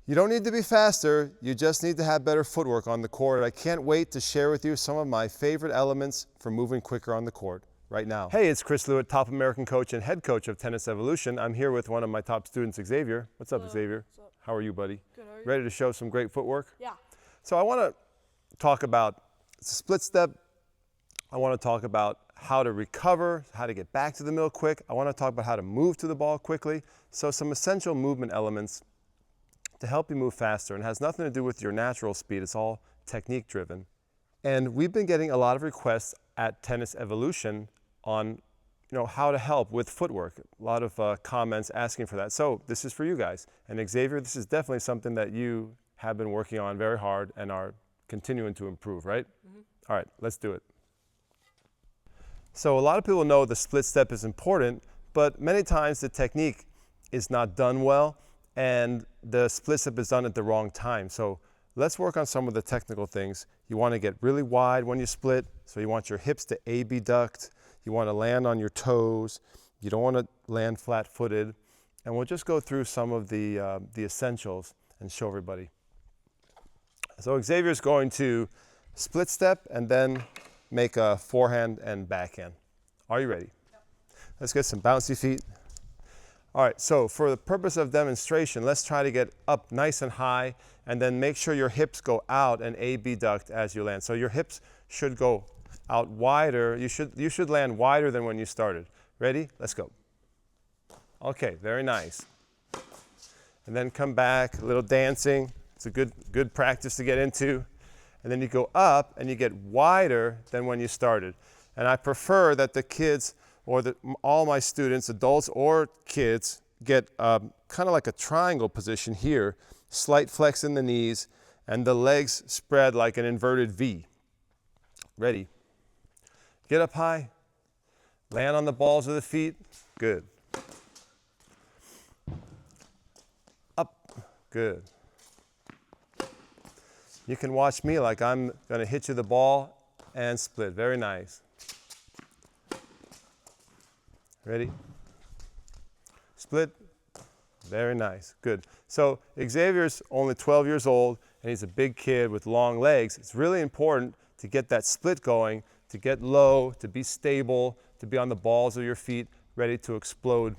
You don't need to be faster, you just need to have better footwork on the court. I can't wait to share with you some of my favorite elements for moving quicker on the court right now. Hey, it's Chris Lewitt, top American coach and head coach of Tennis Evolution. I'm here with one of my top students, Xavier. What's up, Xavier? What's up? How are you, buddy? Good, how are you? Ready to show some great footwork? Yeah. So I want to talk about split step. I want to talk about how to recover, how to get back to the middle quick. I want to talk about how to move to the ball quickly. So some essential movement elements to help you move faster, and it has nothing to do with your natural speed. It's all technique driven. And we've been getting a lot of requests at Tennis Evolution on how to help with footwork. A lot of comments asking for that. So this is for you guys. And Xavier, this is definitely something that you have been working on very hard and are continuing to improve, right? Mm-hmm. All right, let's do it. So a lot of people know the split step is important, but many times the technique is not done well and the split step is done at the wrong time. So let's work on some of the technical things. You want to get really wide when you split, so you want your hips to abduct. You want to land on your toes. You don't want to land flat-footed. And we'll just go through some of the essentials and show everybody. So Xavier's going to split step and then make a forehand and backhand. Are you ready? Yep. Let's get some bouncy feet. All right, so for the purpose of demonstration, let's try to get up nice and high and then make sure your hips go out and abduct as you land. So your hips should go out wider. You should land wider than when you started. Ready? Let's go. Okay, very nice. And then come back, a little dancing. It's a good practice to get into. And then you go up and you get wider than when you started. And I prefer that the kids or all my students, adults or kids, get kind of like a triangle position here, slight flex in the knees, and the legs spread like an inverted V. Ready? Get up high, land on the balls of the feet, good. Up, good. You can watch me like I'm gonna hit you the ball and split, very nice. Ready? Split. Very nice. Good. So Xavier's only 12 years old and he's a big kid with long legs. It's really important to get that split going, to get low, to be stable, to be on the balls of your feet, ready to explode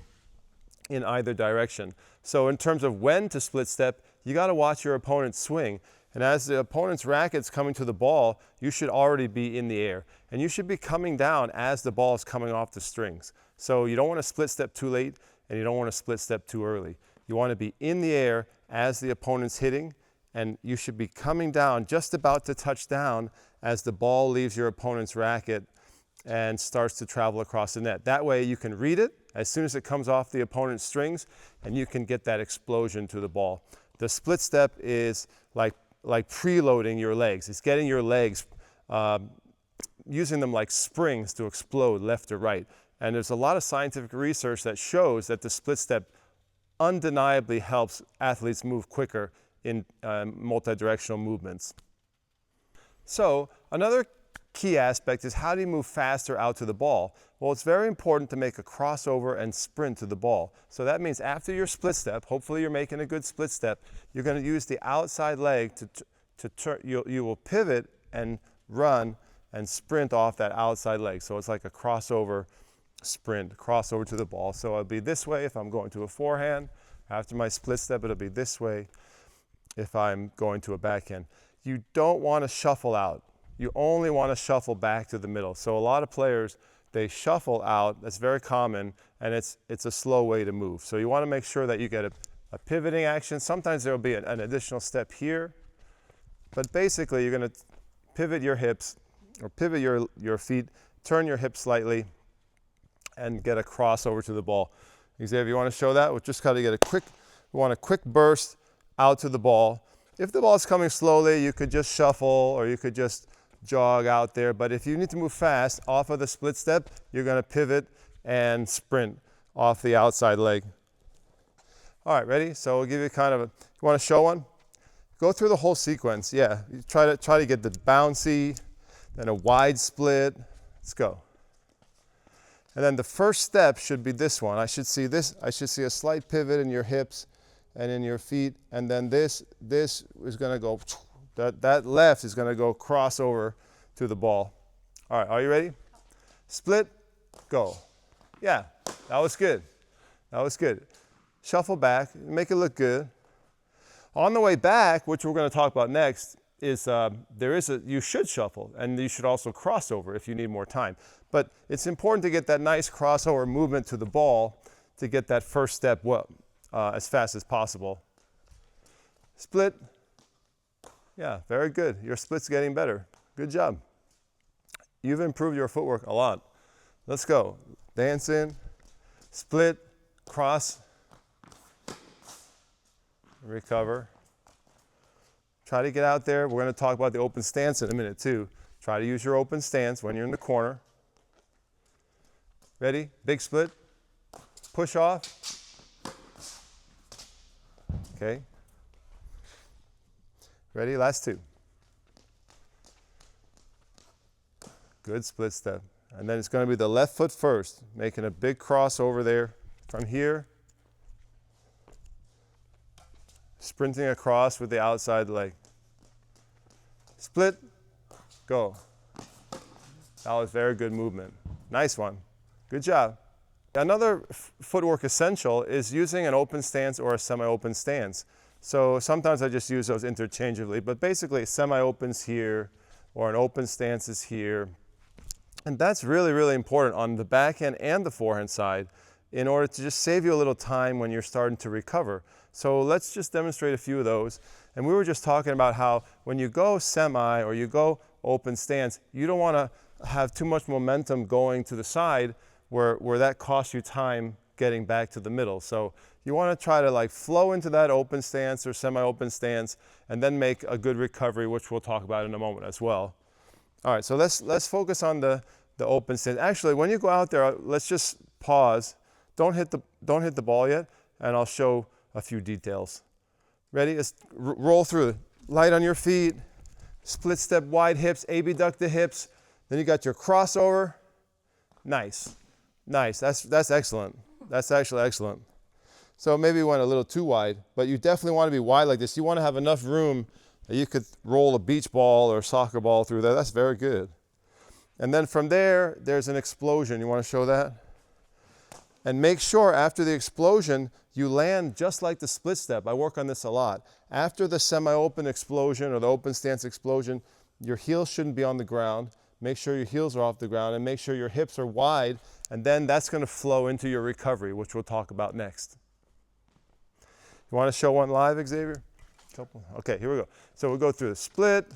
in either direction. So in terms of when to split step, you got to watch your opponent swing. And as the opponent's racket's coming to the ball, you should already be in the air. And you should be coming down as the ball is coming off the strings. So you don't want to split step too late and you don't want to split step too early. You want to be in the air as the opponent's hitting, and you should be coming down, just about to touch down as the ball leaves your opponent's racket and starts to travel across the net. That way you can read it as soon as it comes off the opponent's strings and you can get that explosion to the ball. The split step is like preloading your legs. It's getting your legs, using them like springs to explode left or right. And there's a lot of scientific research that shows that the split step undeniably helps athletes move quicker in multi-directional movements. So another key aspect is, how do you move faster out to the ball? Well, it's very important to make a crossover and sprint to the ball. So that means after your split step, hopefully you're making a good split step, you're going to use the outside leg to turn. You will pivot and run and sprint off that outside leg. So it's like a crossover sprint, crossover to the ball. So it'll be this way if I'm going to a forehand. After my split step, it'll be this way if I'm going to a backhand. You don't want to shuffle out. You only want to shuffle back to the middle. So a lot of players, they shuffle out. That's very common, and it's a slow way to move. So you want to make sure that you get a pivoting action. Sometimes there will be an additional step here, but basically you're going to pivot your hips or pivot your feet, turn your hips slightly, and get a crossover to the ball. Xavier, you want to show that? We just got to get we want a quick burst out to the ball. If the ball is coming slowly, you could just shuffle or you could just jog out there. But if you need to move fast off of the split step, you're going to pivot and sprint off the outside leg. All right, ready? So we'll give you kind of you want to show one? Go through the whole sequence. Yeah, you try to get the bouncy, then a wide split. Let's go. And then the first step should be this one. I should see a slight pivot in your hips and in your feet, and then this is going to go, that left is going to go cross over to the ball. All right, are you ready? Split, go. Yeah, that was good. That was good. Shuffle back, make it look good. On the way back, which we're going to talk about next, is you should shuffle, and you should also cross over if you need more time. But it's important to get that nice crossover movement to the ball to get that first step as fast as possible. Split. Yeah, very good. Your split's getting better. Good job. You've improved your footwork a lot. Let's go. Dance in, split, cross, recover. Try to get out there. We're going to talk about the open stance in a minute too. Try to use your open stance when you're in the corner. Ready? Big split. Push off. Okay. Ready? Last two. Good split step. And then it's going to be the left foot first, making a big cross over there from here. Sprinting across with the outside leg. Split, go. That was very good movement. Nice one. Good job. Another footwork essential is using an open stance or a semi-open stance. So sometimes I just use those interchangeably, but basically semi-open's here or an open stance is here. And that's really, really important on the backhand and the forehand side in order to just save you a little time when you're starting to recover. So let's just demonstrate a few of those. And we were just talking about how when you go semi or you go open stance, you don't want to have too much momentum going to the side where that costs you time getting back to the middle. So you want to try to like flow into that open stance or semi-open stance and then make a good recovery, which we'll talk about in a moment as well. All right, so let's focus on the open stance. Actually, when you go out there, let's just pause. Don't hit the ball yet, and I'll show a few details. Ready? Let's roll through. Light on your feet, split step, wide hips, abduct the hips. Then you got your crossover. Nice, nice. That's excellent. That's actually excellent. So maybe you went a little too wide, but you definitely want to be wide like this. You want to have enough room that you could roll a beach ball or a soccer ball through there. That's very good. And then from there, there's an explosion. You want to show that? And make sure after the explosion, you land just like the split step. I work on this a lot. After the semi-open explosion or the open stance explosion, your heels shouldn't be on the ground. Make sure your heels are off the ground and make sure your hips are wide. And then that's going to flow into your recovery, which we'll talk about next. You want to show one live, Xavier? Couple. Okay, here we go. So we'll go through the split,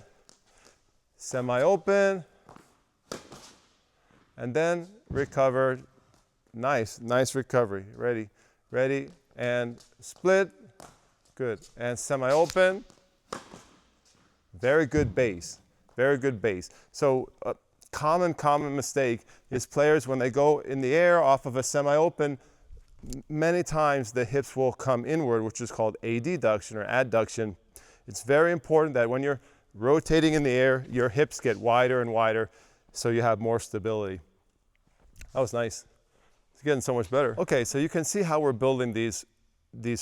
semi-open, and then recover. Nice, nice recovery. Ready, ready, and split. Good. And semi-open. Very good base. Very good base. So a common mistake is players when they go in the air off of a semi-open, many times the hips will come inward, which is called adduction or adduction. It's very important that when you're rotating in the air, your hips get wider and wider so you have more stability. That was nice. It's getting so much better. Okay, so you can see how we're building these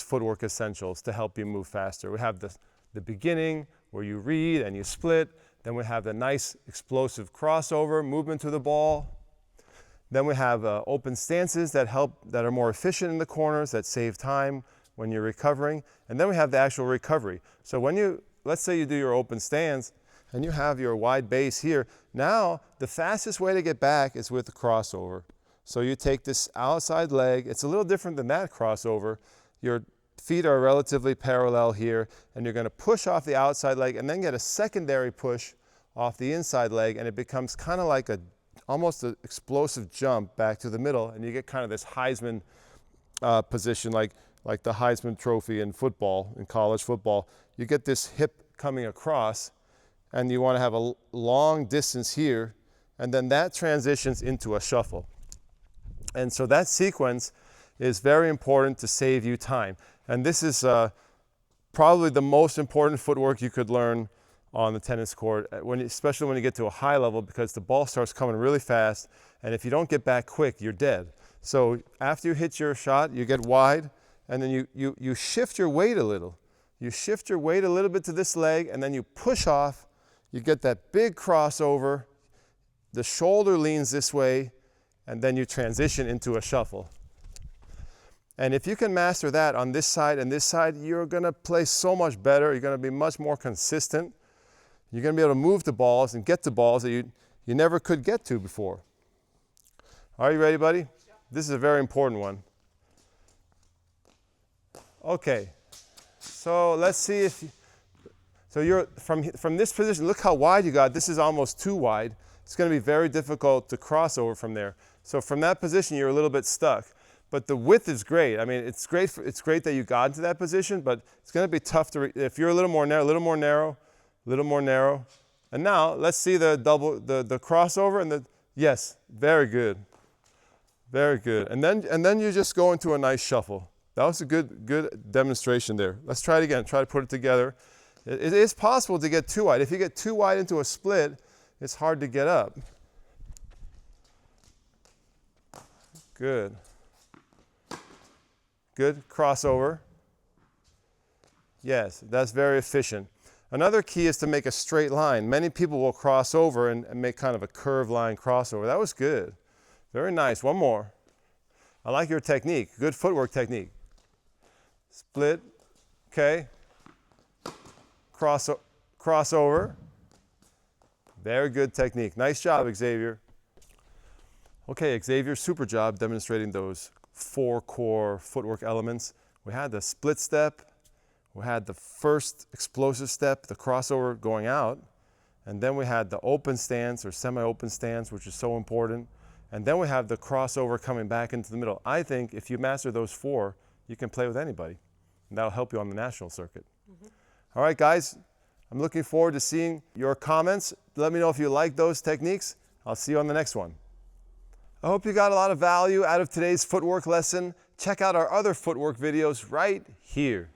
footwork essentials to help you move faster. We have the beginning where you read and you split. Then we have the nice explosive crossover, movement to the ball. Then we have open stances that are more efficient in the corners, that save time when you're recovering. And then we have the actual recovery. So let's say you do your open stance and you have your wide base here. Now, the fastest way to get back is with the crossover. So you take this outside leg. It's a little different than that crossover. Your feet are relatively parallel here, and you're going to push off the outside leg and then get a secondary push off the inside leg, and it becomes kind of like almost an explosive jump back to the middle, and you get kind of this Heisman position, like the Heisman Trophy in football, in college football. You get this hip coming across, and you want to have a long distance here, and then that transitions into a shuffle. And so that sequence is very important to save you time. And this is probably the most important footwork you could learn on the tennis court, especially when you get to a high level, because the ball starts coming really fast, and if you don't get back quick, you're dead. So after you hit your shot, you get wide, and then you shift your weight a little. You shift your weight a little bit to this leg, and then you push off. You get that big crossover. The shoulder leans this way, and then you transition into a shuffle. And if you can master that on this side and this side, you're gonna play so much better. You're gonna be much more consistent. You're gonna be able to move the balls and get to balls that you never could get to before. Are you ready, buddy? Yeah. This is a very important one. Okay, so let's see if you, so you're from this position, look how wide you got. This is almost too wide. It's gonna be very difficult to cross over from there. So from that position, you're a little bit stuck. But the width is great. I mean, it's great that you got into that position, but it's going to be tough to, if you're a little more narrow, a little more narrow, a little more narrow. And now let's see the crossover and yes, very good. Very good. And then you just go into a nice shuffle. That was a good demonstration there. Let's try it again. Try to put it together. It is possible to get too wide. If you get too wide into a split, it's hard to get up. Good. Good, crossover. Yes, that's very efficient. Another key is to make a straight line. Many people will cross over and make kind of a curved line crossover. That was good. Very nice. One more. I like your technique. Good footwork technique. Split, okay. Crossover. Very good technique. Nice job, Xavier. Okay, Xavier, super job demonstrating those 4 core footwork elements. We had the split step, we had the first explosive step, the crossover going out, and then we had the open stance or semi-open stance, which is so important, and then we have the crossover coming back into the middle. I think if you master those 4, you can play with anybody, and that'll help you on the national circuit. All right, guys, I'm looking forward to seeing your comments. Let me know if you like those techniques. I'll see you on the next one. I hope you got a lot of value out of today's footwork lesson. Check out our other footwork videos right here.